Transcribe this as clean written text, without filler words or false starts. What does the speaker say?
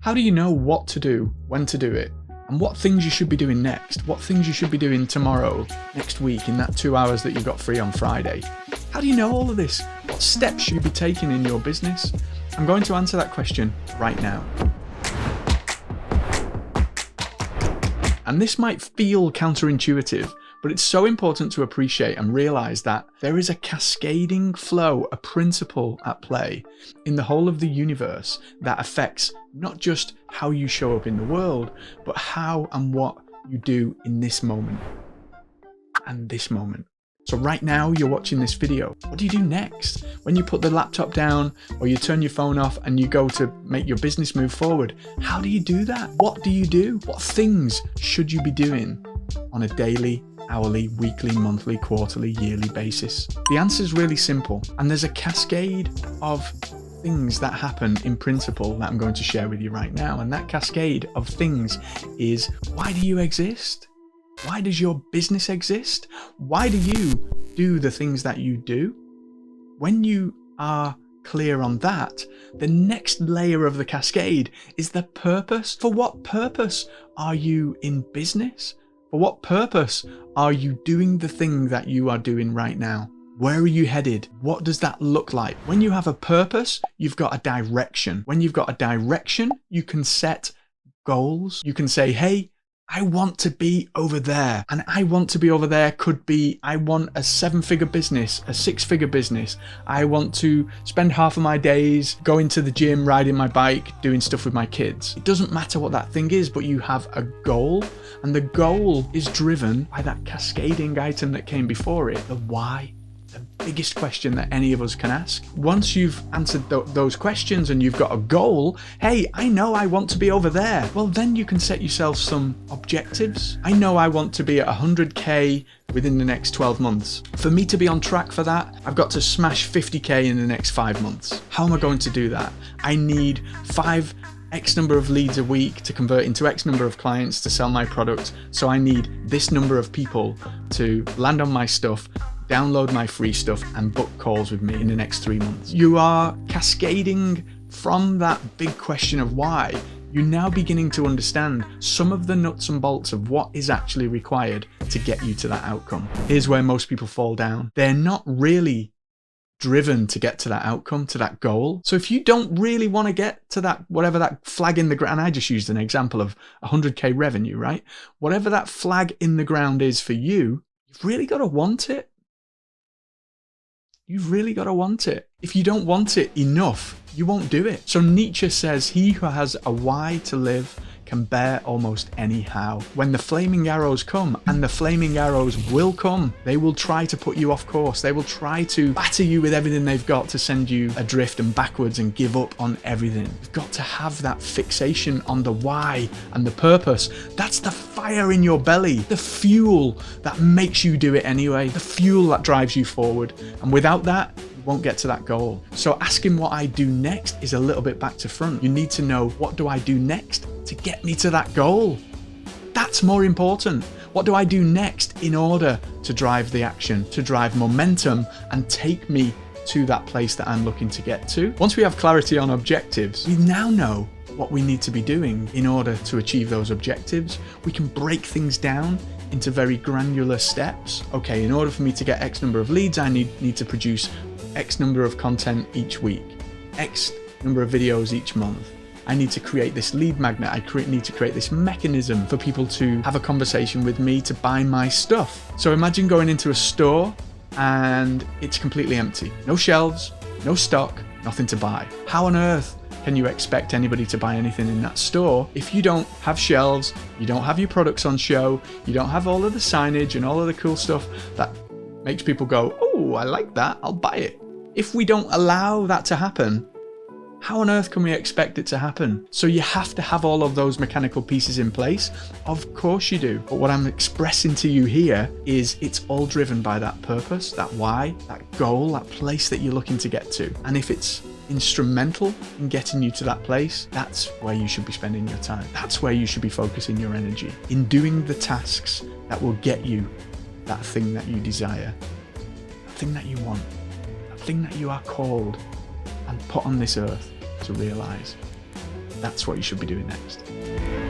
How do you know what to do, when to do it, and what things you should be doing next? What things you should be doing tomorrow, next week, in that 2 hours that you've got free on Friday? How do you know all of this? What steps should you be taking in your business? I'm going to answer that question right now. And this might feel counterintuitive, but it's so important to appreciate and realize that there is a cascading flow, a principle at play in the whole of the universe that affects not just how you show up in the world, but how and what you do in this moment and this moment. So right now you're watching this video. What do you do next? When you put the laptop down or you turn your phone off and you go to make your business move forward, how do you do that? What do you do? What things should you be doing on a daily, hourly, weekly, monthly, quarterly, yearly basis? The answer is really simple, and there's a cascade of things that happen in principle that I'm going to share with you right now. And that cascade of things is, why do you exist? Why does your business exist? Why do you do the things that you do? When you are clear on that, the next layer of the cascade is the purpose. For what purpose are you in business? For what purpose are you doing the thing that you are doing right now? Where are you headed? What does that look like? When you have a purpose, you've got a direction. When you've got a direction, you can set goals. You can say, hey, I want to be over there. And I want to be over there could be, I want a 7-figure business, a 6-figure business. I want to spend half of my days going to the gym, riding my bike, doing stuff with my kids. It doesn't matter what that thing is, but you have a goal. And the goal is driven by that cascading item that came before it, the why. The biggest question that any of us can ask. Once you've answered those questions and you've got a goal, hey, I know I want to be over there. Well, then you can set yourself some objectives. I know I want to be at 100K within the next 12 months. For me to be on track for that, I've got to smash 50K in the next 5 months. How am I going to do that? I need X number of leads a week to convert into X number of clients to sell my product. So I need this number of people to land on my stuff, download my free stuff, and book calls with me in the next 3 months. You are cascading from that big question of why. You're now beginning to understand some of the nuts and bolts of what is actually required to get you to that outcome. Here's where most people fall down. They're not really driven to get to that outcome, to that goal. So if you don't really want to get to that, whatever that flag in the ground, I just used an example of 100K revenue, right? Whatever that flag in the ground is for you, you've really got to want it. You've really got to want it. If you don't want it enough, you won't do it. So Nietzsche says, he who has a why to live can bear almost any how. When the flaming arrows come, and the flaming arrows will come, they will try to put you off course. They will try to batter you with everything they've got to send you adrift and backwards and give up on everything. You've got to have that fixation on the why and the purpose. That's the fire in your belly, the fuel that makes you do it anyway, the fuel that drives you forward. And without that, won't get to that goal. So asking what I do next is a little bit back to front. You need to know, what do I do next to get me to that goal? That's more important. What do I do next in order to drive the action, to drive momentum and take me to that place that I'm looking to get to? Once we have clarity on objectives, we now know what we need to be doing in order to achieve those objectives. We can break things down into very granular steps. Okay, in order for me to get X number of leads, I need to produce X number of content each week, X number of videos each month. I need to create this lead magnet. I need to create this mechanism for people to have a conversation with me to buy my stuff. So imagine going into a store and it's completely empty. No shelves, no stock, nothing to buy. How on earth can you expect anybody to buy anything in that store if you don't have shelves, you don't have your products on show, you don't have all of the signage and all of the cool stuff that makes people go, oh, I like that, I'll buy it. If we don't allow that to happen, how on earth can we expect it to happen? So you have to have all of those mechanical pieces in place. Of course you do. But what I'm expressing to you here is it's all driven by that purpose, that why, that goal, that place that you're looking to get to. And if it's instrumental in getting you to that place, that's where you should be spending your time. That's where you should be focusing your energy, in doing the tasks that will get you that thing that you desire, that thing that you want, that thing that you are called and put on this earth to realize. that's what you should be doing next.